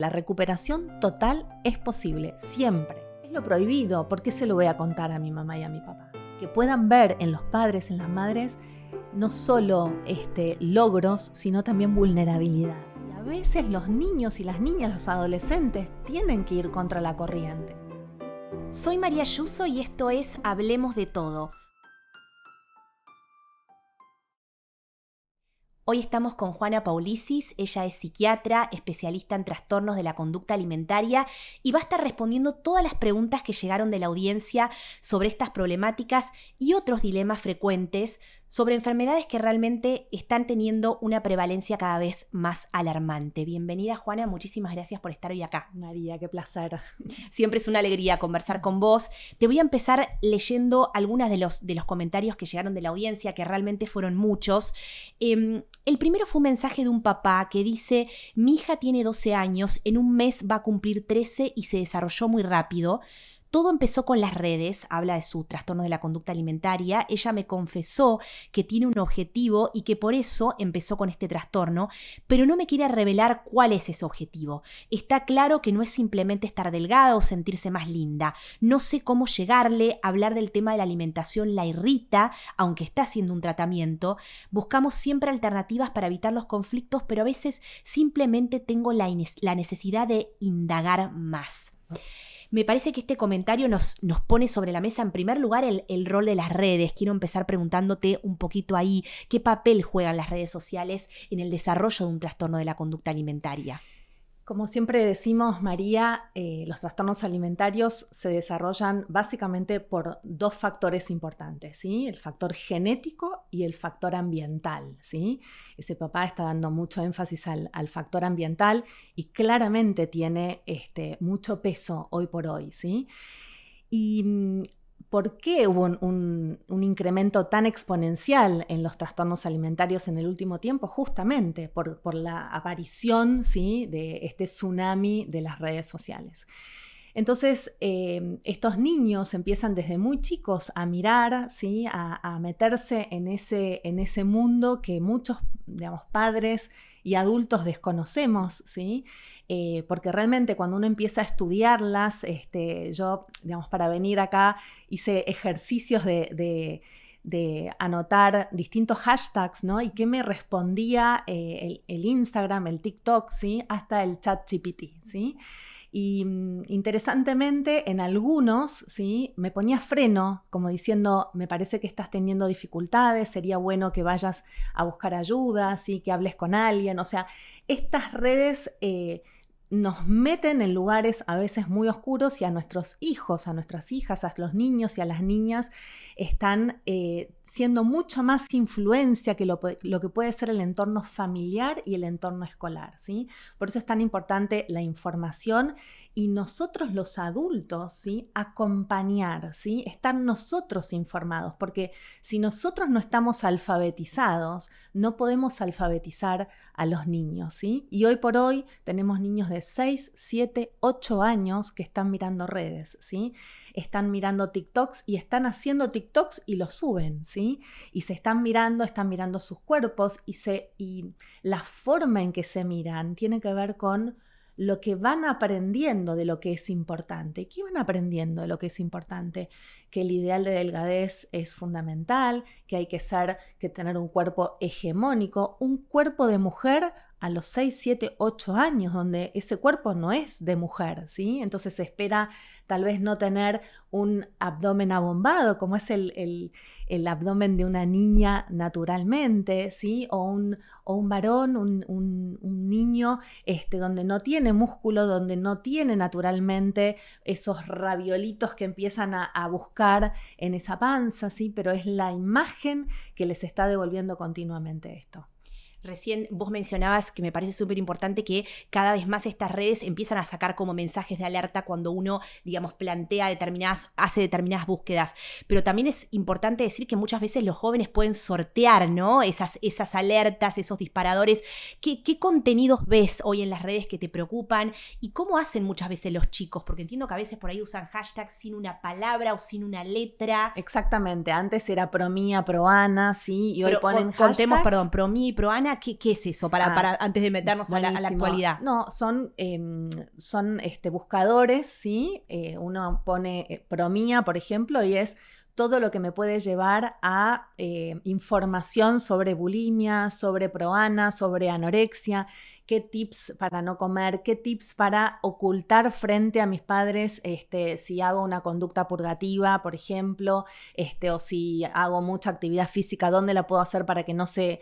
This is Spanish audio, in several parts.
La recuperación total es posible, siempre. Es lo prohibido. ¿Por qué se lo voy a contar a mi mamá y a mi papá? Que puedan ver en los padres, en las madres, no solo logros, sino también vulnerabilidad. Y a veces los niños y las niñas, los adolescentes, tienen que ir contra la corriente. Soy María Ayuso y esto es Hablemos de Todo. Hoy estamos con Juana Paulicis, ella es psiquiatra, especialista en trastornos de la conducta alimentaria y va a estar respondiendo todas las preguntas que llegaron de la audiencia sobre estas problemáticas y otros dilemas frecuentes sobre enfermedades que realmente están teniendo una prevalencia cada vez más alarmante. Bienvenida, Juana, muchísimas gracias por estar hoy acá. María, qué placer. Siempre es una alegría conversar con vos. Te voy a empezar leyendo algunos de los comentarios que llegaron de la audiencia, que realmente fueron muchos. El primero fue un mensaje de un papá que dice: mi hija tiene 12 años, en un mes va a cumplir 13 y se desarrolló muy rápido. Todo empezó con las redes, habla de su trastorno de la conducta alimentaria. Ella me confesó que tiene un objetivo y que por eso empezó con este trastorno, pero no me quiere revelar cuál es ese objetivo. Está claro que no es simplemente estar delgada o sentirse más linda. No sé cómo llegarle, hablar del tema de la alimentación la irrita, aunque está haciendo un tratamiento. Buscamos siempre alternativas para evitar los conflictos, pero a veces simplemente tengo la necesidad de indagar más. Me parece que este comentario nos pone sobre la mesa, en primer lugar, el rol de las redes. Quiero empezar preguntándote un poquito ahí, ¿qué papel juegan las redes sociales en el desarrollo de un trastorno de la conducta alimentaria? Como siempre decimos, María, los trastornos alimentarios se desarrollan básicamente por dos factores importantes, ¿sí? El factor genético y el factor ambiental, ¿sí? Ese papá está dando mucho énfasis al factor ambiental y claramente tiene mucho peso hoy por hoy, ¿sí? Y ¿por qué hubo un incremento tan exponencial en los trastornos alimentarios en el último tiempo? Justamente por la aparición, ¿sí?, de este tsunami de las redes sociales. Entonces, estos niños empiezan desde muy chicos a mirar, ¿sí?, a meterse en ese mundo que muchos, digamos, padres y adultos desconocemos, ¿sí? Porque realmente cuando uno empieza a estudiarlas, yo, digamos, para venir acá hice ejercicios de anotar distintos hashtags, ¿no? Y qué me respondía el Instagram, el TikTok, ¿sí?, hasta el ChatGPT, ¿sí? Y interesantemente en algunos, ¿sí?, me ponía freno, como diciendo: me parece que estás teniendo dificultades, sería bueno que vayas a buscar ayuda, ¿sí?, que hables con alguien. O sea, estas redes nos meten en lugares a veces muy oscuros y a nuestros hijos, a nuestras hijas, a los niños y a las niñas están siendo mucho más influencia que lo que puede ser el entorno familiar y el entorno escolar, ¿sí? Por eso es tan importante la información y nosotros los adultos, ¿sí?, acompañar, ¿sí?, estar nosotros informados, porque si nosotros no estamos alfabetizados, no podemos alfabetizar a los niños, ¿sí? Y hoy por hoy tenemos niños de 6, 7, 8 años que están mirando redes, ¿sí? Están mirando TikToks y están haciendo TikToks y los suben, ¿sí? Y se están mirando sus cuerpos y la forma en que se miran tiene que ver con lo que van aprendiendo de lo que es importante. ¿Qué van aprendiendo de lo que es importante? Que el ideal de delgadez es fundamental, que hay que tener un cuerpo hegemónico, un cuerpo de mujer a los 6, 7, 8 años, donde ese cuerpo no es de mujer, ¿sí? Entonces se espera tal vez no tener un abdomen abombado, como es el abdomen de una niña naturalmente, ¿sí? O un varón, un niño donde no tiene músculo, donde no tiene naturalmente esos raviolitos que empiezan a buscar en esa panza, ¿sí? Pero es la imagen que les está devolviendo continuamente esto. Recién vos mencionabas, que me parece súper importante, que cada vez más estas redes empiezan a sacar como mensajes de alerta cuando uno, digamos, hace determinadas búsquedas. Pero también es importante decir que muchas veces los jóvenes pueden sortear, ¿no?, esas alertas, esos disparadores. ¿Qué contenidos ves hoy en las redes que te preocupan? ¿Y cómo hacen muchas veces los chicos? Porque entiendo que a veces por ahí usan hashtags sin una palabra o sin una letra. Exactamente. Antes era pro Mía, pro Ana, ¿sí? Y hoy ponen hashtags. Contemos, perdón, pro mí y pro Ana. Ana, ¿qué es eso? Para antes de meternos a la actualidad. No, son buscadores, ¿sí? Uno pone Promía, por ejemplo, y es todo lo que me puede llevar a información sobre bulimia, sobre proana, sobre anorexia, qué tips para no comer, qué tips para ocultar frente a mis padres si hago una conducta purgativa, por ejemplo, o si hago mucha actividad física, dónde la puedo hacer para que no se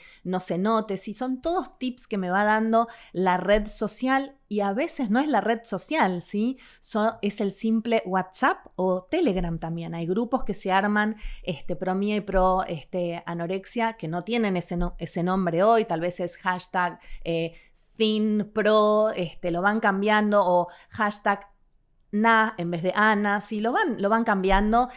note. Si son todos tips que me va dando la red social. Y a veces no es la red social, ¿sí? Es el simple WhatsApp o Telegram también. Hay grupos que se arman Promía y pro anorexia que no tienen ese nombre hoy. Tal vez es hashtag ThinPro, lo van cambiando, o hashtag Na en vez de Ana. Sí, lo van cambiando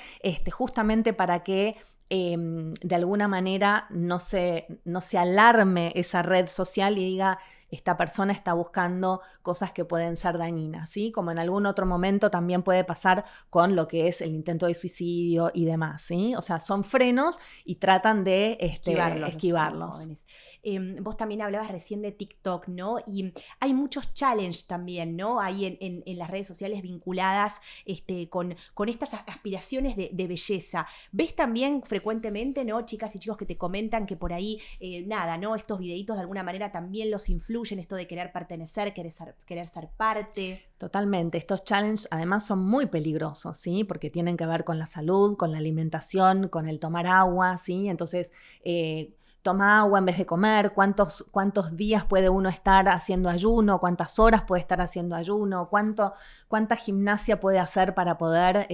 justamente para que de alguna manera no se alarme esa red social y diga, esta persona está buscando cosas que pueden ser dañinas, ¿sí? Como en algún otro momento también puede pasar con lo que es el intento de suicidio y demás, ¿sí? O sea, son frenos y tratan de esquivarlos. Vos también hablabas recién de TikTok, ¿no? Y hay muchos challenges también, ¿no? Hay en las redes sociales vinculadas con estas aspiraciones de belleza. ¿Ves también frecuentemente, ¿no? Chicas y chicos que te comentan que por ahí, ¿no? Estos videitos de alguna manera también los influyen, esto de querer pertenecer, querer ser parte. Totalmente. Estos challenges además son muy peligrosos, ¿sí? Porque tienen que ver con la salud, con la alimentación, con el tomar agua, ¿sí? Entonces, toma agua en vez de comer, cuántos días puede uno estar haciendo ayuno, cuántas horas puede estar haciendo ayuno, cuánta gimnasia puede hacer para poder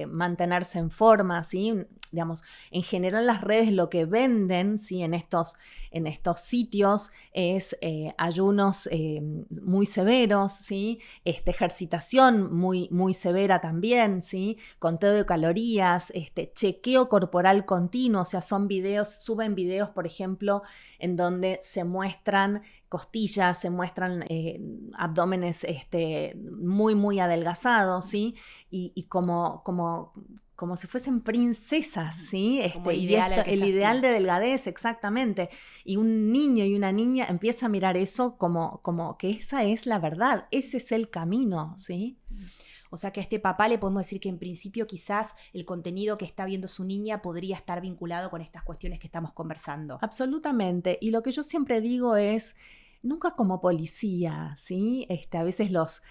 mantenerse en forma, ¿sí? Digamos, en general las redes lo que venden, ¿sí? en estos sitios es ayunos muy severos, ¿sí? Ejercitación muy, muy severa también, ¿sí? Conteo de calorías, chequeo corporal continuo, o sea, suben videos, por ejemplo, en donde se muestran costillas, se muestran abdómenes muy, muy adelgazados, ¿sí? Y como si fuesen princesas, ¿sí? El ideal de delgadez, exactamente. Y un niño y una niña empieza a mirar eso como que esa es la verdad, ese es el camino, ¿sí? O sea que a este papá le podemos decir que en principio quizás el contenido que está viendo su niña podría estar vinculado con estas cuestiones que estamos conversando. Absolutamente. Y lo que yo siempre digo es, nunca como policía, ¿sí? A veces los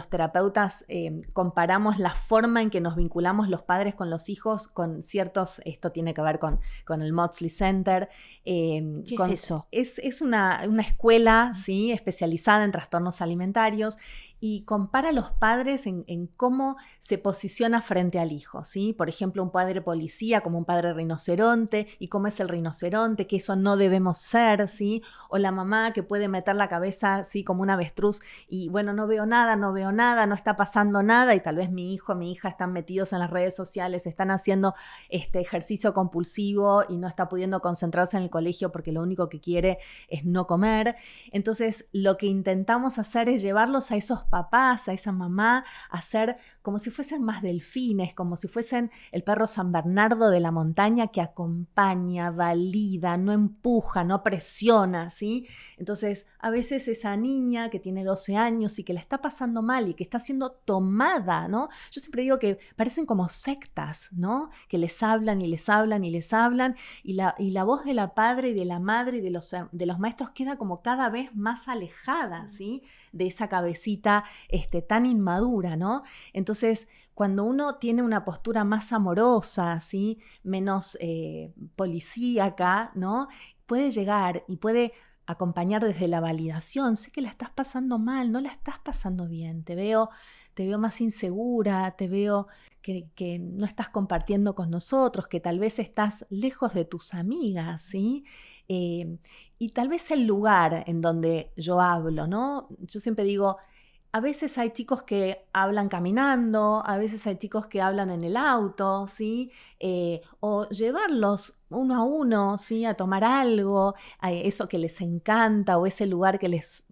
terapeutas comparamos la forma en que nos vinculamos los padres con los hijos con ciertos, esto tiene que ver con el Maudsley Center. ¿Qué es eso? Es una escuela, ¿sí? especializada en trastornos alimentarios y compara a los padres en cómo se posiciona frente al hijo, ¿sí? Por ejemplo, un padre policía como un padre rinoceronte y cómo es el rinoceronte, que eso no debemos ser, ¿sí? O la mamá que puede meter la cabeza, ¿sí? como un avestruz y bueno, no veo nada, no está pasando nada y tal vez mi hijo, mi hija están metidos en las redes sociales, están haciendo ejercicio compulsivo y no está pudiendo concentrarse en el colegio porque lo único que quiere es no comer. Entonces, lo que intentamos hacer es llevarlos a esos papás, a esa mamá, a ser como si fuesen más delfines, como si fuesen el perro San Bernardo de la montaña que acompaña, valida, no empuja, no presiona, ¿sí? Entonces, a veces esa niña que tiene 12 años y que la está pasando mal y que está siendo tomada, ¿no? Yo siempre digo que parecen como sectas, ¿no? Que les hablan y les hablan y les hablan y la voz de la padre y de la madre y de los maestros queda como cada vez más alejada, ¿sí? De esa cabecita tan inmadura, ¿no? Entonces, cuando uno tiene una postura más amorosa, ¿sí? Menos policíaca, ¿no? Puede llegar y puede acompañar desde la validación. Sé que la estás pasando mal, no la estás pasando bien, te veo más insegura, te veo que no estás compartiendo con nosotros, que tal vez estás lejos de tus amigas, ¿sí? Y tal vez el lugar en donde yo hablo, ¿no? Yo siempre digo, A veces hay chicos que hablan caminando, a veces hay chicos que hablan en el auto, ¿sí? O llevarlos uno a uno, ¿sí? A tomar algo, a eso que les encanta o ese lugar que les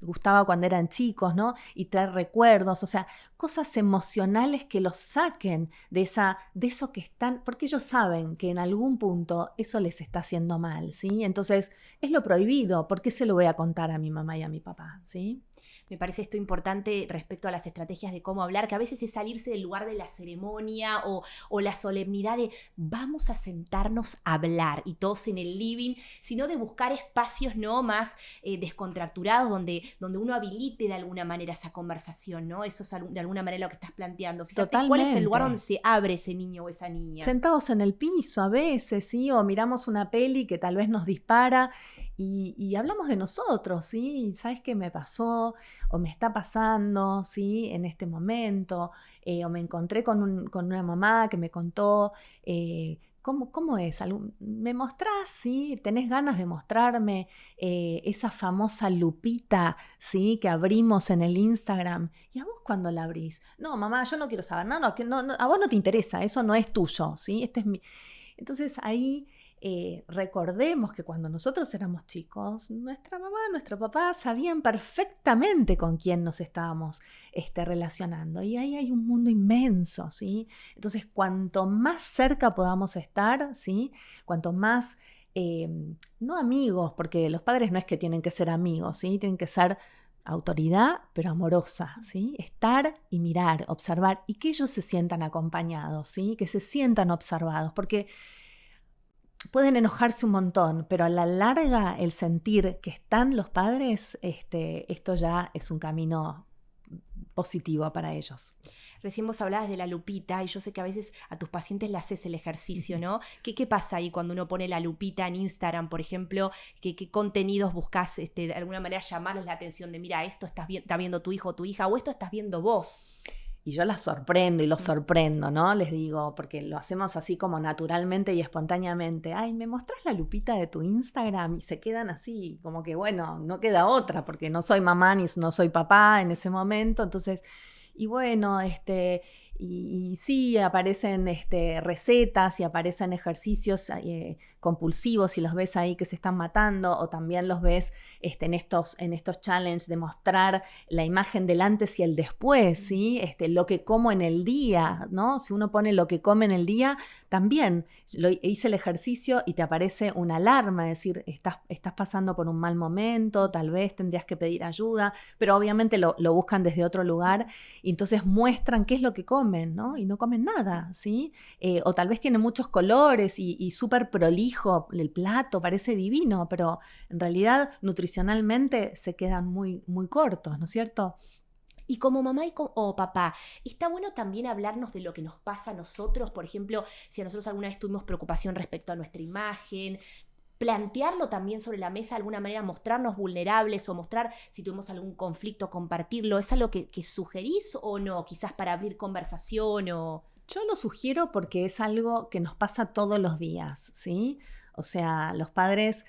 gustaba cuando eran chicos, ¿no? Y traer recuerdos, o sea, cosas emocionales que los saquen de eso que están, porque ellos saben que en algún punto eso les está haciendo mal, ¿sí? Entonces, es lo prohibido, ¿por qué se lo voy a contar a mi mamá y a mi papá, ¿sí? Me parece esto importante respecto a las estrategias de cómo hablar, que a veces es salirse del lugar de la ceremonia o la solemnidad de vamos a sentarnos a hablar y todos en el living, sino de buscar espacios, ¿no?, más descontracturados donde uno habilite de alguna manera esa conversación, ¿no? Eso es de alguna manera lo que estás planteando. Fíjate, Totalmente. ¿cuál es el lugar donde se abre ese niño o esa niña? Sentados en el piso a veces, ¿sí? O miramos una peli que tal vez nos dispara y hablamos de nosotros, ¿sí? ¿Sabes qué me pasó? O me está pasando, ¿sí? En este momento. O me encontré con una mamá que me contó, ¿cómo es? ¿Me mostrás, sí? ¿Tenés ganas de mostrarme esa famosa lupita, sí, que abrimos en el Instagram? ¿Y a vos cuándo la abrís? No, mamá, yo no quiero saber. No, a vos no te interesa, eso no es tuyo, ¿sí? Este es mi... Entonces ahí... recordemos que cuando nosotros éramos chicos, nuestra mamá, nuestro papá sabían perfectamente con quién nos estábamos relacionando, y ahí hay un mundo inmenso, ¿sí? Entonces, cuanto más cerca podamos estar, ¿sí? Cuanto más, no amigos, porque los padres no es que tienen que ser amigos, ¿sí? Tienen que ser autoridad, pero amorosa, ¿sí? Estar y mirar, observar, y que ellos se sientan acompañados, ¿sí? Que se sientan observados, porque pueden enojarse un montón, pero a la larga el sentir que están los padres, esto ya es un camino positivo para ellos. Recién vos hablabas de la lupita y yo sé que a veces a tus pacientes le haces el ejercicio, ¿no? ¿Qué pasa ahí cuando uno pone la lupita en Instagram, por ejemplo? ¿Qué contenidos buscas de alguna manera llamarles la atención de mira, esto está viendo tu hijo o tu hija o esto estás viendo vos? Y yo las sorprendo y los sorprendo, ¿no? Les digo, porque lo hacemos así como naturalmente y espontáneamente. Ay, ¿me mostrás la lupita de tu Instagram? Y se quedan así, como que bueno, no queda otra, porque no soy mamá ni no soy papá en ese momento. Entonces, y bueno, y sí, aparecen recetas y aparecen ejercicios compulsivos y los ves ahí que se están matando, o también los ves en estos challenges de mostrar la imagen del antes y el después, ¿sí? Lo que como en el día, ¿no? Si uno pone lo que come en el día, también hice el ejercicio y te aparece una alarma, es decir, estás pasando por un mal momento, tal vez tendrías que pedir ayuda, pero obviamente lo buscan desde otro lugar y entonces muestran qué es lo que comen, ¿no? Y no comen nada, ¿sí? O tal vez tiene muchos colores y súper prolijo el plato, parece divino, pero en realidad nutricionalmente se quedan muy, muy cortos, ¿no es cierto? Y como mamá o papá, está bueno también hablarnos de lo que nos pasa a nosotros, por ejemplo, si a nosotros alguna vez tuvimos preocupación respecto a nuestra imagen, plantearlo también sobre la mesa de alguna manera, mostrarnos vulnerables o mostrar si tuvimos algún conflicto, compartirlo. ¿Es algo que sugerís o no? Quizás para abrir conversación o... Yo lo sugiero porque es algo que nos pasa todos los días, ¿sí? O sea, los padres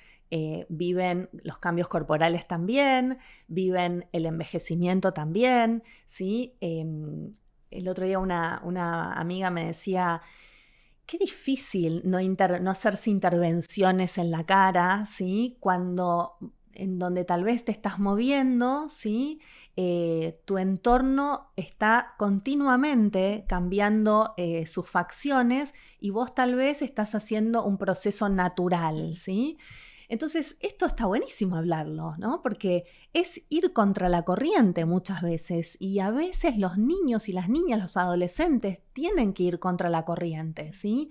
viven los cambios corporales también, viven el envejecimiento también, ¿sí? El otro día una amiga me decía, qué difícil no hacerse intervenciones en la cara, ¿sí? Cuando en donde tal vez te estás moviendo, ¿sí? Tu entorno está continuamente cambiando sus facciones y vos tal vez estás haciendo un proceso natural, ¿sí? Entonces, esto está buenísimo hablarlo, ¿no? Porque es ir contra la corriente muchas veces y a veces los niños y las niñas, los adolescentes, tienen que ir contra la corriente, ¿sí?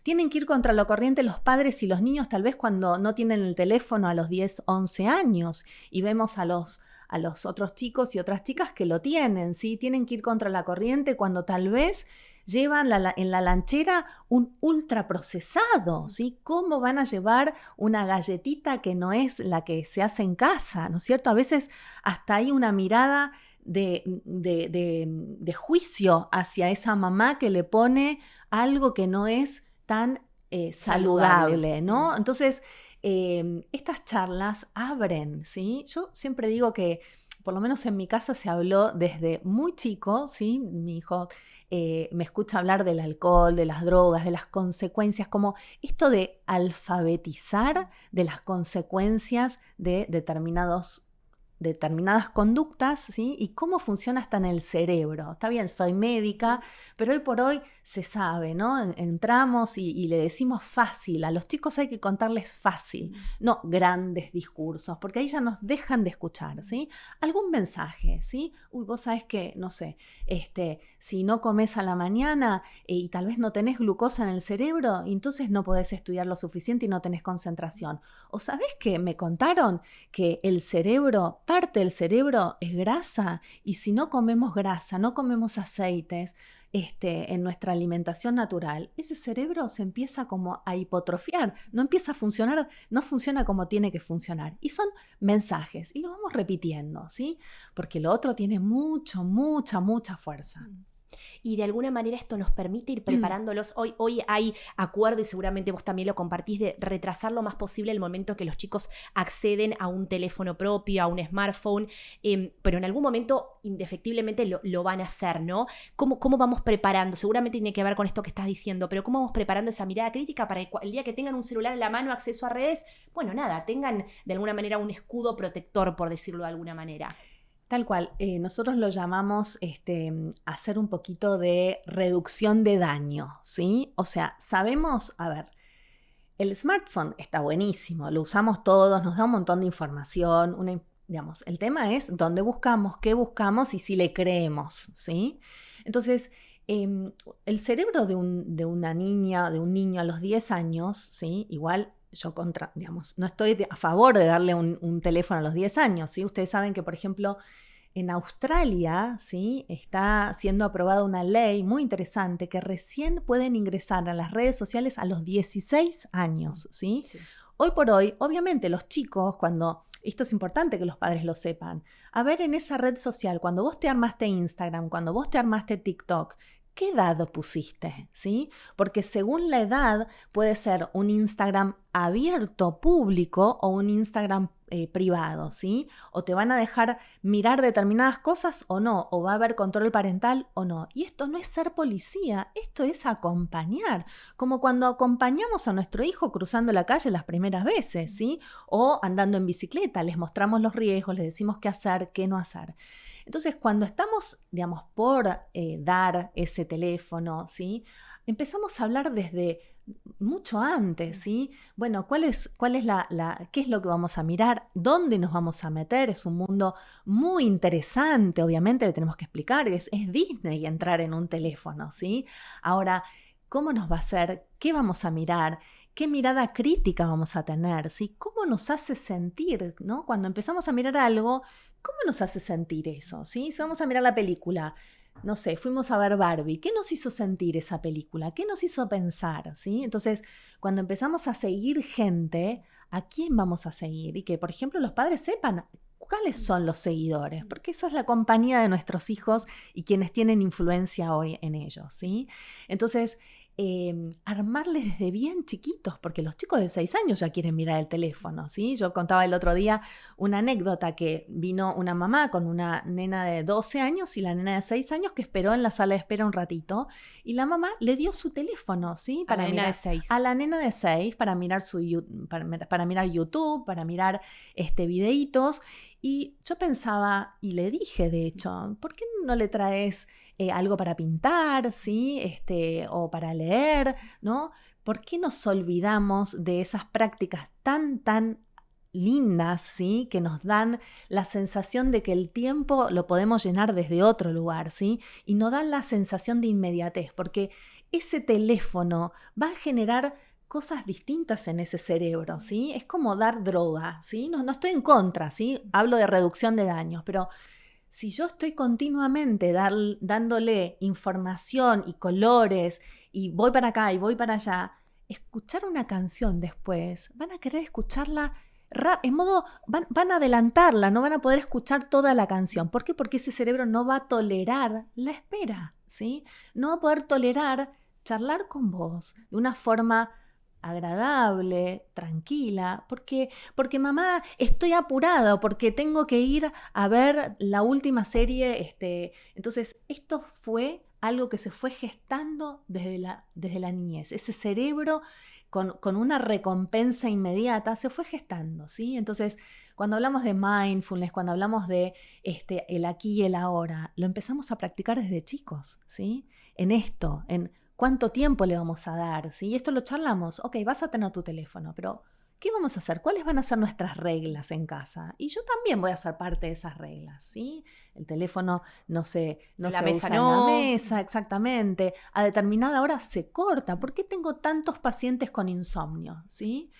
Tienen que ir contra la corriente los padres y los niños tal vez cuando no tienen el teléfono a los 10, 11 años y vemos a los otros chicos y otras chicas que lo tienen, ¿sí? Tienen que ir contra la corriente cuando tal vez llevan en la lanchera un ultraprocesado, ¿sí? ¿Cómo van a llevar una galletita que no es la que se hace en casa, ¿no es cierto? A veces hasta hay una mirada de juicio hacia esa mamá que le pone algo que no es tan saludable, ¿no? Entonces, estas charlas abren, ¿sí? Yo siempre digo que por lo menos en mi casa se habló desde muy chico, ¿sí? Mi hijo me escucha hablar del alcohol, de las drogas, de las consecuencias, como esto de alfabetizar de las consecuencias de determinadas conductas, ¿sí? Y cómo funciona hasta en el cerebro. Está bien, soy médica, pero hoy por hoy se sabe, ¿no? Entramos y le decimos fácil. A los chicos hay que contarles fácil, no grandes discursos, porque ahí ya nos dejan de escuchar, ¿sí? Algún mensaje, ¿sí? Uy, vos sabés que, no sé, si no comes a la mañana y tal vez no tenés glucosa en el cerebro, entonces no podés estudiar lo suficiente y no tenés concentración. ¿O sabés que me contaron que el cerebro, parte del cerebro es grasa, y si no comemos grasa, no comemos aceites en nuestra alimentación natural, ese cerebro se empieza como a hipotrofiar, no empieza a funcionar, no funciona como tiene que funcionar. Y son mensajes, y lo vamos repitiendo, ¿sí? Porque lo otro tiene mucha fuerza. Y de alguna manera esto nos permite ir preparándolos. Hoy hay acuerdo, y seguramente vos también lo compartís, de retrasar lo más posible el momento que los chicos acceden a un teléfono propio, a un smartphone, pero en algún momento indefectiblemente lo van a hacer, ¿no? ¿Cómo vamos preparando? Seguramente tiene que ver con esto que estás diciendo, pero ¿cómo vamos preparando esa mirada crítica para que el día que tengan un celular en la mano, acceso a redes, bueno, nada, tengan de alguna manera un escudo protector, por decirlo de alguna manera? Tal cual, nosotros lo llamamos hacer un poquito de reducción de daño, ¿sí? O sea, sabemos, a ver, el smartphone está buenísimo, lo usamos todos, nos da un montón de información, digamos, el tema es dónde buscamos, qué buscamos y si le creemos, ¿sí? Entonces, el cerebro de una niña, de un niño a los 10 años, ¿sí? Igual yo no estoy a favor de darle un teléfono a los 10 años, ¿sí? Ustedes saben que, por ejemplo, en Australia, ¿sí? Está siendo aprobada una ley muy interesante que recién pueden ingresar a las redes sociales a los 16 años, ¿sí? Sí. Hoy por hoy, obviamente, los chicos, esto es importante que los padres lo sepan, a ver, en esa red social, cuando vos te armaste Instagram, cuando vos te armaste TikTok, ¿qué edad pusiste? ¿Sí? Porque según la edad puede ser un Instagram abierto, público, o un Instagram privado, ¿sí? O te van a dejar mirar determinadas cosas o no, o va a haber control parental o no. Y esto no es ser policía, esto es acompañar, como cuando acompañamos a nuestro hijo cruzando la calle las primeras veces, ¿sí? O andando en bicicleta, les mostramos los riesgos, les decimos qué hacer, qué no hacer. Entonces, cuando estamos, digamos, por dar ese teléfono, ¿sí? Empezamos a hablar desde mucho antes, ¿sí? Bueno, ¿qué es lo que vamos a mirar? ¿Dónde nos vamos a meter? Es un mundo muy interesante, obviamente le tenemos que explicar, es Disney entrar en un teléfono, ¿sí? Ahora, ¿cómo nos va a hacer? ¿Qué vamos a mirar? ¿Qué mirada crítica vamos a tener? ¿Sí? ¿Cómo nos hace sentir, ¿no? Cuando empezamos a mirar algo, ¿cómo nos hace sentir eso? ¿Sí? Si vamos a mirar la película, no sé, fuimos a ver Barbie, ¿qué nos hizo sentir esa película? ¿Qué nos hizo pensar? ¿Sí? Entonces, cuando empezamos a seguir gente, ¿a quién vamos a seguir? Y que, por ejemplo, los padres sepan cuáles son los seguidores, porque esa es la compañía de nuestros hijos y quienes tienen influencia hoy en ellos, ¿sí? Entonces, armarles desde bien chiquitos, porque los chicos de 6 años ya quieren mirar el teléfono, ¿sí? Yo contaba el otro día una anécdota que vino una mamá con una nena de 12 años y la nena de 6 años que esperó en la sala de espera un ratito y la mamá le dio su teléfono, ¿sí? A la nena de 6. A la nena de 6 para mirar para mirar YouTube, para mirar videitos. Y yo pensaba, y le dije de hecho, ¿por qué no le traes algo para pintar, ¿sí? O para leer, ¿no? ¿Por qué nos olvidamos de esas prácticas tan lindas, ¿sí? Que nos dan la sensación de que el tiempo lo podemos llenar desde otro lugar, ¿sí? Y nos dan la sensación de inmediatez, porque ese teléfono va a generar cosas distintas en ese cerebro, ¿sí? Es como dar droga, ¿sí? No estoy en contra, ¿sí? Hablo de reducción de daños, pero si yo estoy continuamente dándole información y colores y voy para acá y voy para allá, escuchar una canción después, van a querer escucharla en modo, van a adelantarla, no van a poder escuchar toda la canción. ¿Por qué? Porque ese cerebro no va a tolerar la espera, ¿sí? No va a poder tolerar charlar con vos de una forma agradable, tranquila, porque mamá, estoy apurada, o porque tengo que ir a ver la última serie. Entonces, esto fue algo que se fue gestando desde la niñez. Ese cerebro con una recompensa inmediata se fue gestando, ¿sí? Entonces, cuando hablamos de mindfulness, cuando hablamos de el aquí y el ahora, lo empezamos a practicar desde chicos, ¿sí? En esto, en cuánto tiempo le vamos a dar, ¿sí? Y esto lo charlamos. Ok, vas a tener tu teléfono, pero ¿qué vamos a hacer? ¿Cuáles van a ser nuestras reglas en casa? Y yo también voy a ser parte de esas reglas, ¿sí? El teléfono no se usa en la mesa, exactamente. A determinada hora se corta. ¿Por qué tengo tantos pacientes con insomnio, ¿sí?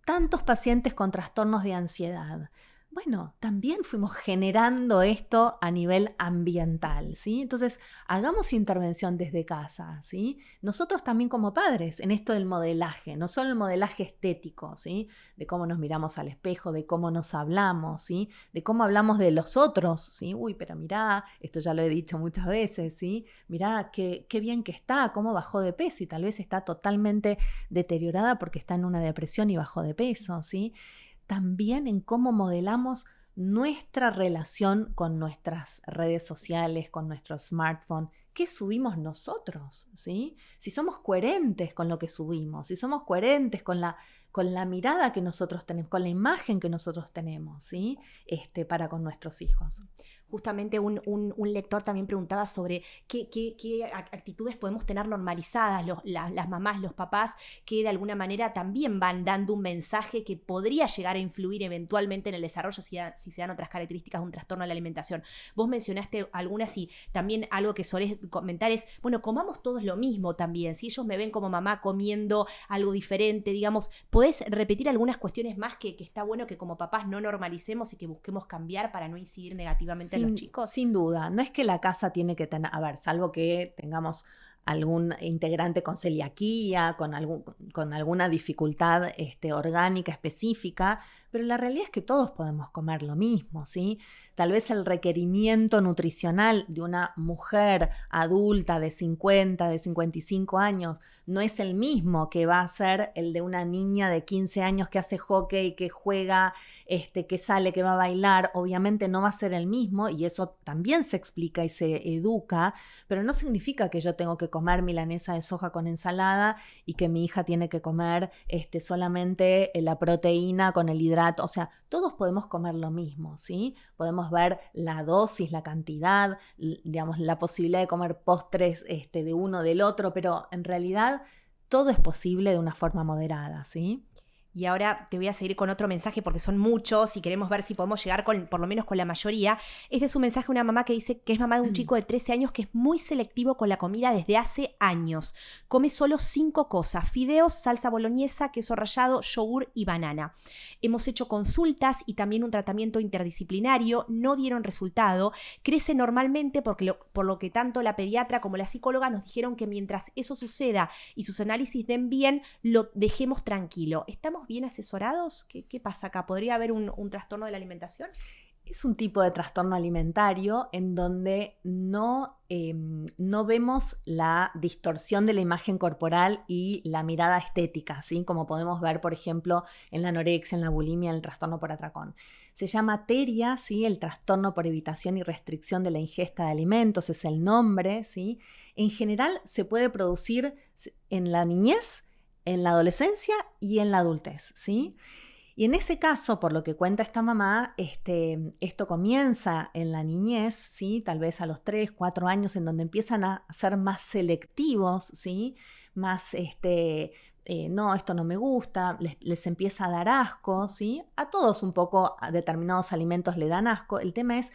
Tantos pacientes con trastornos de ansiedad. Bueno, también fuimos generando esto a nivel ambiental, ¿sí? Entonces, hagamos intervención desde casa, ¿sí? Nosotros también como padres, en esto del modelaje, no solo el modelaje estético, ¿sí? De cómo nos miramos al espejo, de cómo nos hablamos, ¿sí? De cómo hablamos de los otros, ¿sí? Uy, pero mirá, esto ya lo he dicho muchas veces, ¿sí? Mirá qué bien que está, cómo bajó de peso y tal vez está totalmente deteriorada porque está en una depresión y bajó de peso, ¿sí? También en cómo modelamos nuestra relación con nuestras redes sociales, con nuestro smartphone. ¿Qué subimos nosotros? ¿Sí? Si somos coherentes con lo que subimos, si somos coherentes con la mirada que nosotros tenemos, con la imagen que nosotros tenemos, ¿sí? Para con nuestros hijos. Justamente un lector también preguntaba sobre qué actitudes podemos tener normalizadas las mamás, los papás, que de alguna manera también van dando un mensaje que podría llegar a influir eventualmente en el desarrollo si se dan otras características de un trastorno de la alimentación. Vos mencionaste algunas y también algo que solés comentar es, bueno, comamos todos lo mismo también. Si ellos me ven como mamá comiendo algo diferente, digamos, ¿podés repetir algunas cuestiones más que está bueno que como papás no normalicemos y que busquemos cambiar para no incidir negativamente en los chicos? Sin duda, no es que la casa tiene que tener, a ver, salvo que tengamos algún integrante con celiaquía, con alguna dificultad orgánica específica, pero la realidad es que todos podemos comer lo mismo, ¿sí? Tal vez el requerimiento nutricional de una mujer adulta de 50, de 55 años no es el mismo que va a ser el de una niña de 15 años que hace hockey, que juega, que sale, que va a bailar. Obviamente no va a ser el mismo y eso también se explica y se educa, pero no significa que yo tengo que comer milanesa de soja con ensalada y que mi hija tiene que comer solamente la proteína con el hidrato. O sea, todos podemos comer lo mismo, ¿sí? Podemos ver la dosis, la cantidad, digamos, la posibilidad de comer postres de uno del otro, pero en realidad todo es posible de una forma moderada, ¿sí? Y ahora te voy a seguir con otro mensaje porque son muchos y queremos ver si podemos llegar por lo menos con la mayoría. Este es un mensaje de una mamá que dice que es mamá de un chico de 13 años que es muy selectivo con la comida desde hace años. Come solo 5 cosas: fideos, salsa boloñesa, queso rallado, yogur y banana. Hemos hecho consultas y también un tratamiento interdisciplinario, no dieron resultado. Crece normalmente por lo que tanto la pediatra como la psicóloga nos dijeron que mientras eso suceda y sus análisis den bien, lo dejemos tranquilo. ¿Estamos bien asesorados? ¿Qué pasa acá? ¿Podría haber un trastorno de la alimentación? Es un tipo de trastorno alimentario en donde no vemos la distorsión de la imagen corporal y la mirada estética, ¿sí? Como podemos ver, por ejemplo, en la anorexia, en la bulimia, en el trastorno por atracón. Se llama TERIA, ¿sí? El trastorno por evitación y restricción de la ingesta de alimentos, es el nombre, ¿sí? En general se puede producir en la niñez, en la adolescencia y en la adultez, ¿sí? Y en ese caso, por lo que cuenta esta mamá, esto comienza en la niñez, ¿sí? Tal vez a los 3, 4 años, en donde empiezan a ser más selectivos, ¿sí? Más, no, esto no me gusta, les empieza a dar asco, ¿sí? A todos un poco, a determinados alimentos le dan asco. El tema es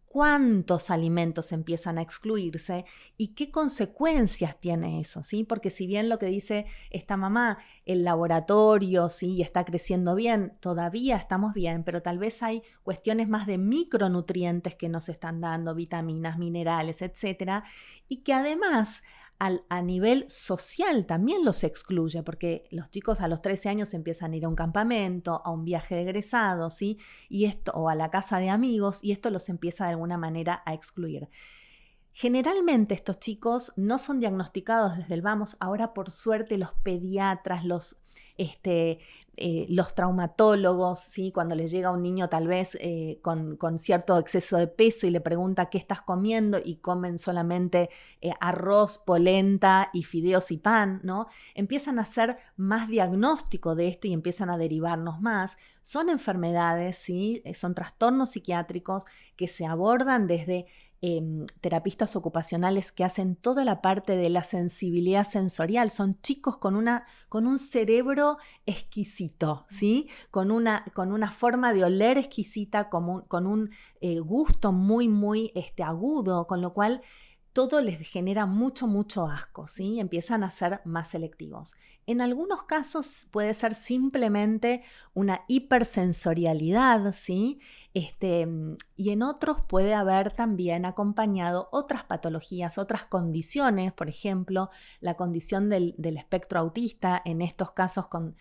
cuántos alimentos empiezan a excluirse y qué consecuencias tiene eso, ¿sí? Porque si bien lo que dice esta mamá, el laboratorio, sí, está creciendo bien, todavía estamos bien, pero tal vez hay cuestiones más de micronutrientes que nos están dando, vitaminas, minerales, etcétera, y que además a nivel social también los excluye, porque los chicos a los 13 años empiezan a ir a un campamento, a un viaje de egresados, ¿sí? Y esto, o a la casa de amigos, y esto los empieza de alguna manera a excluir. Generalmente estos chicos no son diagnosticados desde el vamos. Ahora, por suerte, los pediatras, los traumatólogos, ¿sí? Cuando les llega un niño tal vez con cierto exceso de peso y le pregunta qué estás comiendo y comen solamente arroz, polenta y fideos y pan, ¿no? Empiezan a hacer más diagnóstico de esto y empiezan a derivarnos más. Son enfermedades, ¿sí? Son trastornos psiquiátricos que se abordan desde terapistas ocupacionales que hacen toda la parte de la sensibilidad sensorial. Son chicos con un cerebro exquisito, ¿sí? Con una forma de oler exquisita, con un gusto muy, muy agudo, con lo cual todo les genera mucho asco, ¿sí? Empiezan a ser más selectivos. En algunos casos puede ser simplemente una hipersensorialidad, ¿sí? Y en otros puede haber también acompañado otras patologías, otras condiciones, por ejemplo, la condición del espectro autista, en estos casos con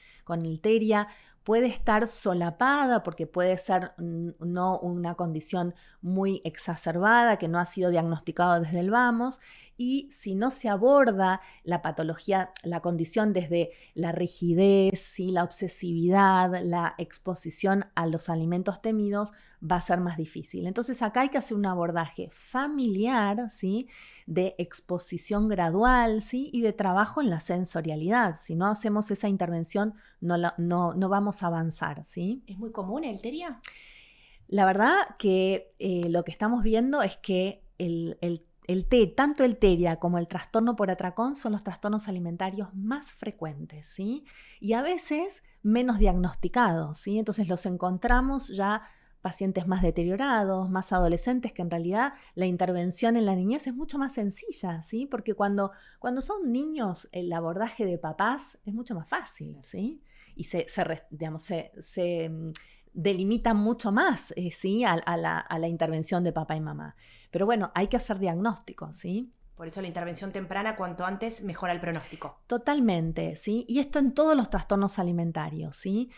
el TERIA, puede estar solapada porque puede ser no una condición muy exacerbada que no ha sido diagnosticado desde el vamos, y si no se aborda la patología, la condición desde la rigidez, ¿sí? La obsesividad, la exposición a los alimentos temidos, va a ser más difícil. Entonces acá hay que hacer un abordaje familiar, ¿sí? De exposición gradual, ¿sí? Y de trabajo en la sensorialidad. Si no hacemos esa intervención, no vamos a avanzar, ¿sí? ¿Es muy común el TERIA? La verdad que lo que estamos viendo es que tanto el TERIA como el trastorno por atracón son los trastornos alimentarios más frecuentes, ¿sí? Y a veces menos diagnosticados, ¿sí? Entonces los encontramos ya pacientes más deteriorados, más adolescentes, que en realidad la intervención en la niñez es mucho más sencilla, ¿sí? Porque cuando son niños, el abordaje de papás es mucho más fácil, ¿sí? Y se delimita mucho más, ¿sí? a la intervención de papá y mamá. Pero bueno, hay que hacer diagnóstico, ¿sí? Por eso la intervención temprana, cuanto antes, mejora el pronóstico. Totalmente, ¿sí? Y esto en todos los trastornos alimentarios, ¿sí?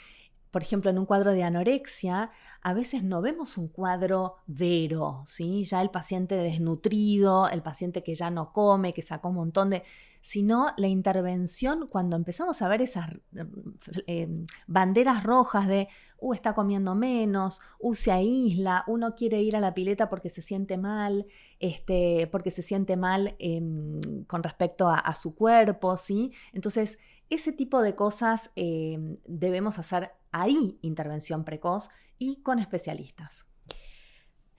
Por ejemplo, en un cuadro de anorexia, a veces no vemos un cuadro vero, ¿sí? Ya el paciente desnutrido, el paciente que ya no come, que sacó un montón de... Sino la intervención, cuando empezamos a ver esas banderas rojas de está comiendo menos, se aísla, uno quiere ir a la pileta porque se siente mal, con respecto a su cuerpo, ¿sí? Entonces, ese tipo de cosas debemos hacer ahí intervención precoz y con especialistas.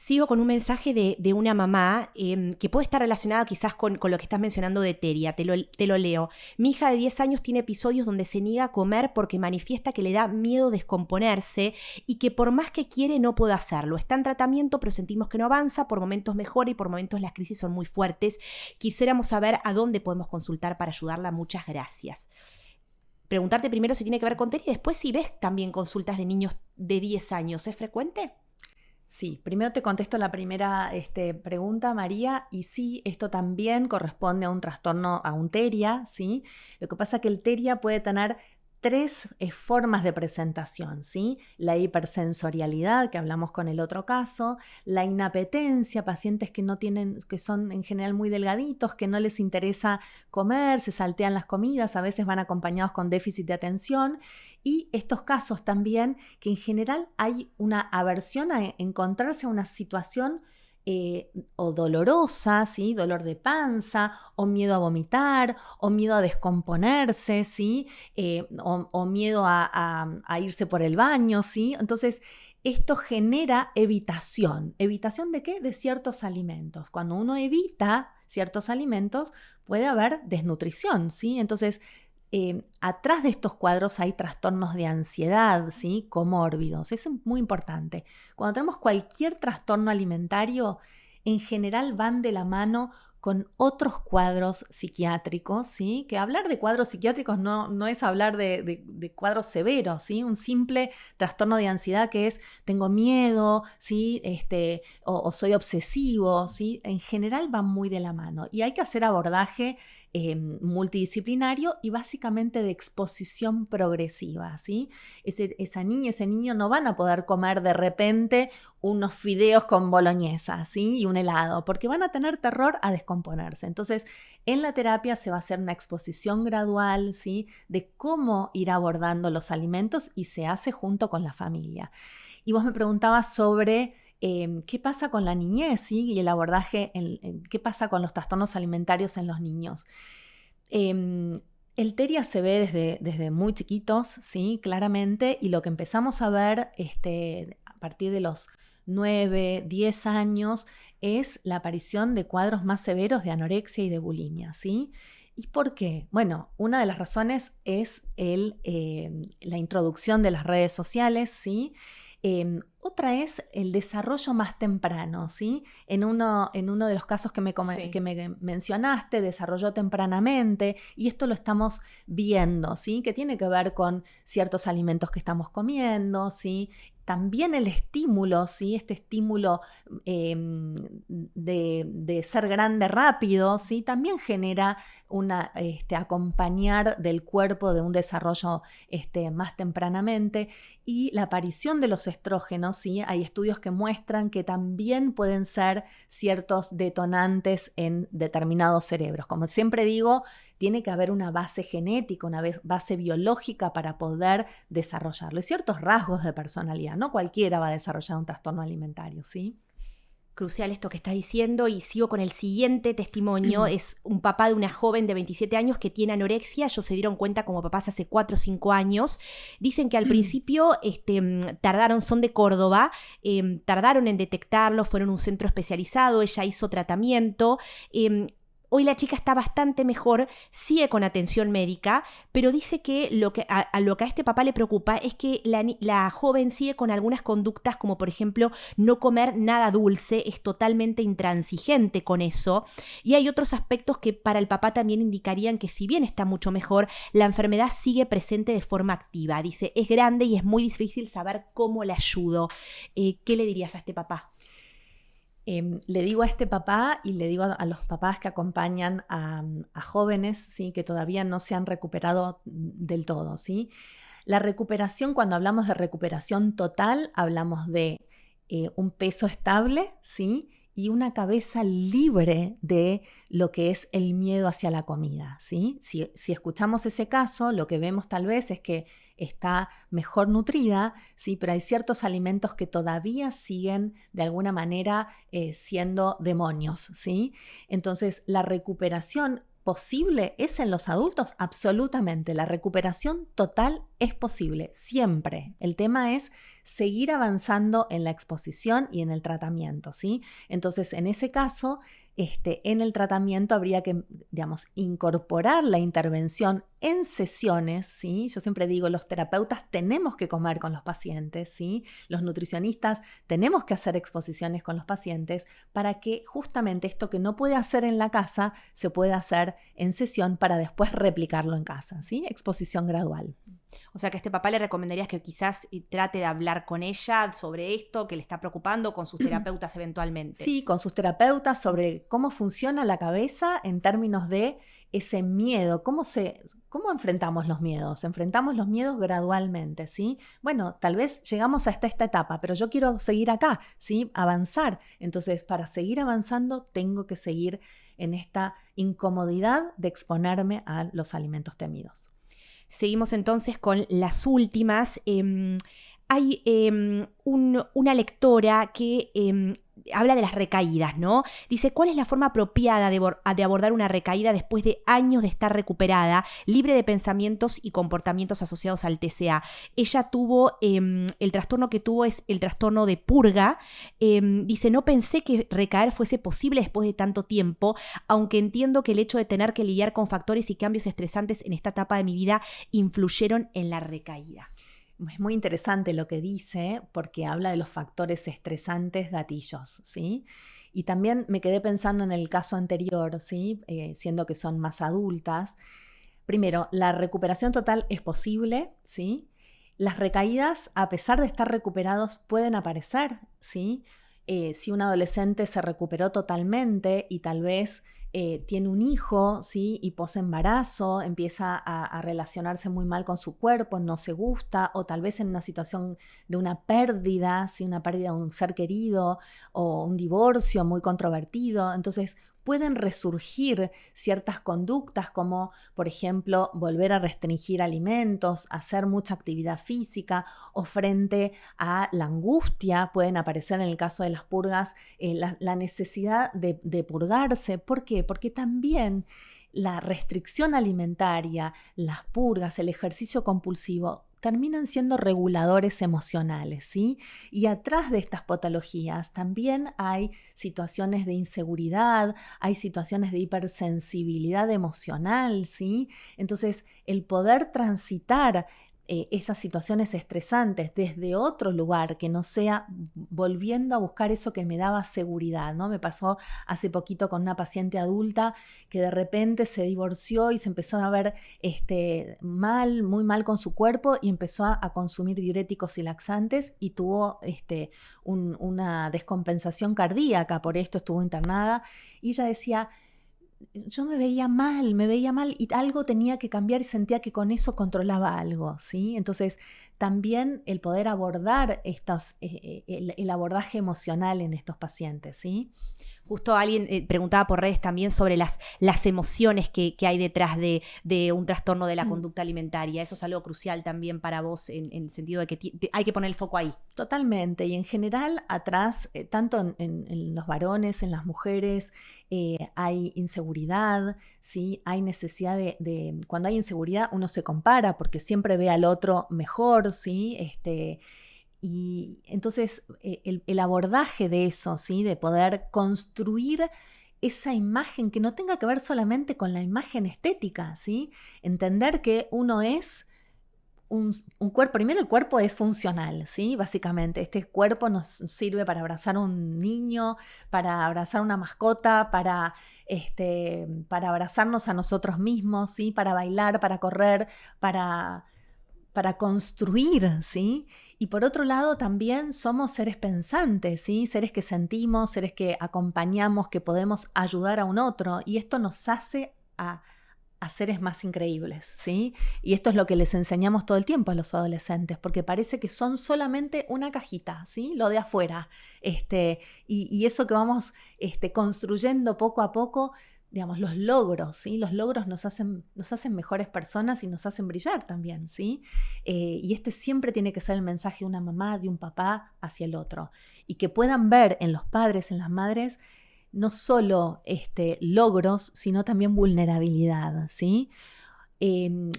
Sigo con un mensaje de una mamá que puede estar relacionado quizás con lo que estás mencionando de TERIA. Te lo leo. Mi hija de 10 años tiene episodios donde se niega a comer porque manifiesta que le da miedo descomponerse y que por más que quiere no puede hacerlo. Está en tratamiento, pero sentimos que no avanza. Por momentos mejora y por momentos las crisis son muy fuertes. Quisiéramos saber a dónde podemos consultar para ayudarla. Muchas gracias. Preguntarte primero si tiene que ver con TERIA y después si ves también consultas de niños de 10 años. ¿Es frecuente? Sí, primero te contesto la primera pregunta, María, y sí, esto también corresponde a un trastorno, a un TERIA, ¿sí? Lo que pasa es que el TERIA puede tener 3 formas de presentación, ¿sí? La hipersensorialidad, que hablamos con el otro caso, la inapetencia, pacientes que son en general muy delgaditos, que no les interesa comer, se saltean las comidas, a veces van acompañados con déficit de atención, y estos casos también que en general hay una aversión a encontrarse en una situación o dolorosa, ¿sí? Dolor de panza, o miedo a vomitar, o miedo a descomponerse, ¿sí? O miedo a irse por el baño, ¿sí? Entonces, esto genera evitación. ¿Evitación de qué? De ciertos alimentos. Cuando uno evita ciertos alimentos, puede haber desnutrición, ¿sí? Entonces, atrás de estos cuadros hay trastornos de ansiedad, ¿sí? Comórbidos. Eso es muy importante. Cuando tenemos cualquier trastorno alimentario, en general van de la mano con otros cuadros psiquiátricos, ¿sí? Que hablar de cuadros psiquiátricos no es hablar de cuadros severos, ¿sí? Un simple trastorno de ansiedad que es tengo miedo, ¿sí? O soy obsesivo, ¿sí? En general van muy de la mano y hay que hacer abordaje multidisciplinario y básicamente de exposición progresiva, ¿sí? Esa niña, ese niño no van a poder comer de repente unos fideos con boloñesa, ¿sí? Y un helado, porque van a tener terror a descomponerse. Entonces, en la terapia se va a hacer una exposición gradual, ¿sí? De cómo ir abordando los alimentos y se hace junto con la familia. Y vos me preguntabas sobre qué pasa con la niñez, ¿sí? Y el abordaje, qué pasa con los trastornos alimentarios en los niños. El TERIA se ve desde muy chiquitos, ¿sí? Claramente, y lo que empezamos a ver a partir de los 9, 10 años es la aparición de cuadros más severos de anorexia y de bulimia, ¿sí? ¿Y por qué? Bueno, una de las razones es la introducción de las redes sociales, ¿sí? Otra es el desarrollo más temprano, ¿sí? En uno de los casos que me mencionaste, desarrolló tempranamente, y esto lo estamos viendo, ¿sí? Que tiene que ver con ciertos alimentos que estamos comiendo, ¿sí? También el estímulo, ¿sí? Este estímulo de ser grande rápido, ¿sí? También genera acompañar del cuerpo de un desarrollo más tempranamente, y la aparición de los estrógenos, ¿sí? Hay estudios que muestran que también pueden ser ciertos detonantes en determinados cerebros. Como siempre digo, tiene que haber una base genética, una base biológica para poder desarrollarlo. Y ciertos rasgos de personalidad. No cualquiera va a desarrollar un trastorno alimentario, ¿sí? Crucial esto que estás diciendo, y sigo con el siguiente testimonio. Es un papá de una joven de 27 años que tiene anorexia. Ellos se dieron cuenta como papás hace 4 o 5 años. Dicen que al principio tardaron, son de Córdoba, tardaron en detectarlo, fueron a un centro especializado, ella hizo tratamiento. Hoy la chica está bastante mejor, sigue con atención médica, pero dice que lo que a este papá le preocupa es que la joven sigue con algunas conductas, como por ejemplo no comer nada dulce, es totalmente intransigente con eso, y hay otros aspectos que para el papá también indicarían que si bien está mucho mejor, la enfermedad sigue presente de forma activa. Dice, es grande y es muy difícil saber cómo le ayudo. ¿Qué le dirías a este papá? Le digo a este papá y le digo a los papás que acompañan a jóvenes, ¿sí? Que todavía no se han recuperado del todo, ¿sí? La recuperación, cuando hablamos de recuperación total, hablamos de un peso estable, ¿sí? Y una cabeza libre de lo que es el miedo hacia la comida, ¿sí? Si escuchamos ese caso, lo que vemos tal vez es que está mejor nutrida, ¿sí? Pero hay ciertos alimentos que todavía siguen de alguna manera siendo demonios, ¿sí? Entonces, la recuperación posible es en los adultos, absolutamente. La recuperación total es posible, siempre. El tema es seguir avanzando en la exposición y en el tratamiento, ¿sí? Entonces, en ese caso, en el tratamiento habría que, digamos, incorporar la intervención en sesiones, ¿sí? Yo siempre digo, los terapeutas tenemos que comer con los pacientes, ¿sí? Los nutricionistas tenemos que hacer exposiciones con los pacientes para que justamente esto que no puede hacer en la casa se pueda hacer en sesión para después replicarlo en casa, ¿sí? Exposición gradual. O sea que a este papá le recomendarías que quizás trate de hablar con ella sobre esto que le está preocupando, con sus terapeutas eventualmente. Sí, con sus terapeutas sobre cómo funciona la cabeza en términos de ese miedo, cómo enfrentamos los miedos. Enfrentamos los miedos gradualmente, ¿sí? Bueno, tal vez llegamos hasta esta etapa, pero yo quiero seguir acá, ¿sí? Avanzar. Entonces, para seguir avanzando, tengo que seguir en esta incomodidad de exponerme a los alimentos temidos. Seguimos entonces con las últimas. Hay una lectora que habla de las recaídas, ¿no? Dice, ¿cuál es la forma apropiada de abordar una recaída después de años de estar recuperada, libre de pensamientos y comportamientos asociados al TCA? Ella tuvo, el trastorno que tuvo es el trastorno de purga. Dice, no pensé que recaer fuese posible después de tanto tiempo, aunque entiendo que el hecho de tener que lidiar con factores y cambios estresantes en esta etapa de mi vida influyeron en la recaída. Es muy interesante lo que dice porque habla de los factores estresantes gatillos, ¿sí? Y también me quedé pensando en el caso anterior, ¿sí? Siendo que son más adultas. Primero, la recuperación total es posible, ¿sí? Las recaídas, a pesar de estar recuperados, pueden aparecer, ¿sí? Si un adolescente se recuperó totalmente y tal vez tiene un hijo, ¿sí? Y posembarazo, empieza a relacionarse muy mal con su cuerpo, no se gusta, o tal vez en una situación de una pérdida, ¿sí? Una pérdida de un ser querido o un divorcio muy controvertido. Entonces pueden resurgir ciertas conductas como, por ejemplo, volver a restringir alimentos, hacer mucha actividad física, o frente a la angustia pueden aparecer, en el caso de las purgas, la necesidad de purgarse. ¿Por qué? Porque también la restricción alimentaria, las purgas, el ejercicio compulsivo terminan siendo reguladores emocionales, ¿sí? Y atrás de estas patologías también hay situaciones de inseguridad, hay situaciones de hipersensibilidad emocional, ¿sí? Entonces, el poder transitar esas situaciones estresantes desde otro lugar que no sea volviendo a buscar eso que me daba seguridad, ¿no? Me pasó hace poquito con una paciente adulta que de repente se divorció y se empezó a ver mal, muy mal con su cuerpo, y empezó a consumir diuréticos y laxantes y tuvo una descompensación cardíaca. Por esto estuvo internada, y ella decía: yo me veía mal y algo tenía que cambiar, y sentía que con eso controlaba algo, ¿sí? Entonces, también el poder abordar el abordaje emocional en estos pacientes, ¿sí? Justo alguien preguntaba por redes también sobre las emociones que hay detrás de un trastorno de la conducta alimentaria. Eso es algo crucial también para vos en el sentido de que hay que poner el foco ahí. Totalmente. Y en general atrás, tanto en los varones, en las mujeres, hay inseguridad, ¿sí? Hay necesidad cuando hay inseguridad uno se compara porque siempre ve al otro mejor, ¿sí? Y entonces el abordaje de eso, ¿sí? De poder construir esa imagen que no tenga que ver solamente con la imagen estética, ¿sí? Entender que uno es un cuerpo. Primero, el cuerpo es funcional, ¿sí? Básicamente, este cuerpo nos sirve para abrazar a un niño, para abrazar a una mascota, para abrazarnos a nosotros mismos, ¿sí? Para bailar, para correr, para construir, ¿sí? Y por otro lado también somos seres pensantes, ¿sí? Seres que sentimos, seres que acompañamos, que podemos ayudar a un otro, y esto nos hace a seres más increíbles, ¿sí? Y esto es lo que les enseñamos todo el tiempo a los adolescentes, porque parece que son solamente una cajita, ¿sí? Lo de afuera. Y eso que vamos construyendo poco a poco, digamos, los logros, ¿sí? Los logros nos hacen mejores personas y nos hacen brillar también, ¿sí? Y siempre tiene que ser el mensaje de una mamá, de un papá hacia el otro. Y que puedan ver en los padres, en las madres, no solo logros, sino también vulnerabilidad, ¿sí?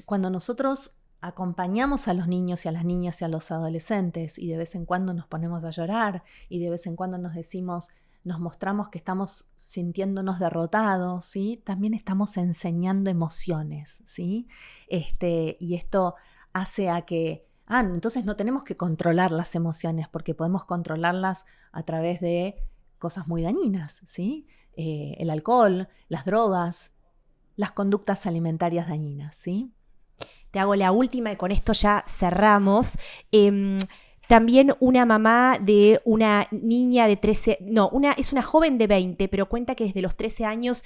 Cuando nosotros acompañamos a los niños y a las niñas y a los adolescentes, y de vez en cuando nos ponemos a llorar, y de vez en cuando nos mostramos que estamos sintiéndonos derrotados, ¿sí? También estamos enseñando emociones, ¿sí? Y esto hace a que, entonces no tenemos que controlar las emociones, porque podemos controlarlas a través de cosas muy dañinas, ¿sí? El alcohol, las drogas, las conductas alimentarias dañinas, ¿sí? Te hago la última y con esto ya cerramos. También una mamá de una niña de 13, es una joven de 20, pero cuenta que desde los 13 años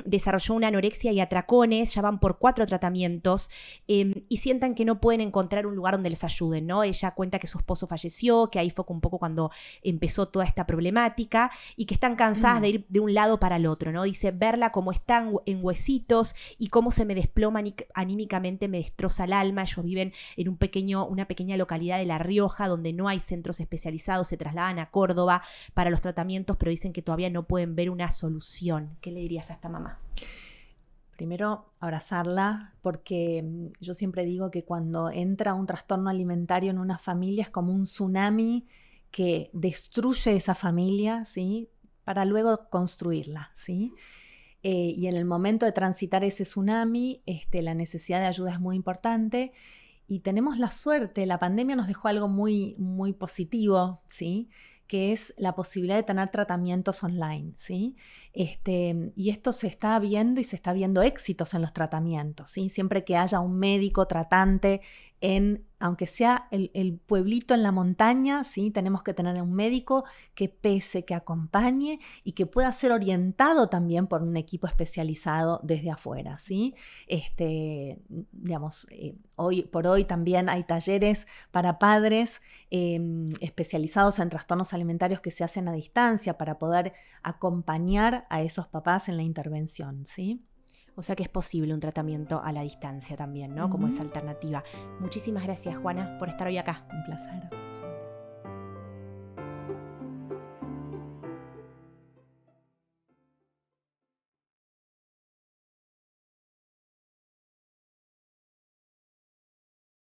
desarrolló una anorexia y atracones, ya van por 4 tratamientos, y sientan que no pueden encontrar un lugar donde les ayuden, ¿no? Ella cuenta que su esposo falleció, que ahí fue un poco cuando empezó toda esta problemática, y que están cansadas de ir de un lado para el otro, ¿no? Dice: verla como está en huesitos y cómo se me desploma anímicamente me destroza el alma. Ellos viven en una pequeña localidad de La Rioja, donde no hay centros especializados, se trasladan a Córdoba para los tratamientos, pero dicen que todavía no pueden ver una solución. ¿Qué le dirías a esta mamá? Primero, abrazarla, porque yo siempre digo que cuando entra un trastorno alimentario en una familia es como un tsunami que destruye esa familia, ¿sí? Para luego construirla, ¿sí? Y en el momento de transitar ese tsunami, la necesidad de ayuda es muy importante. Y tenemos la suerte, la pandemia nos dejó algo muy, muy positivo, ¿sí? Que es la posibilidad de tener tratamientos online, ¿sí? Y esto se está viendo, y se está viendo éxitos en los tratamientos, ¿sí? Siempre que haya un médico tratante aunque sea el pueblito en la montaña, ¿sí? Tenemos que tener un médico que pese, que acompañe y que pueda ser orientado también por un equipo especializado desde afuera, ¿sí? Digamos, hoy por hoy también hay talleres para padres especializados en trastornos alimentarios que se hacen a distancia para poder acompañar a esos papás en la intervención, ¿sí? O sea que es posible un tratamiento a la distancia también, ¿no? Como esa alternativa. Muchísimas gracias, Juana, por estar hoy acá. Un placer.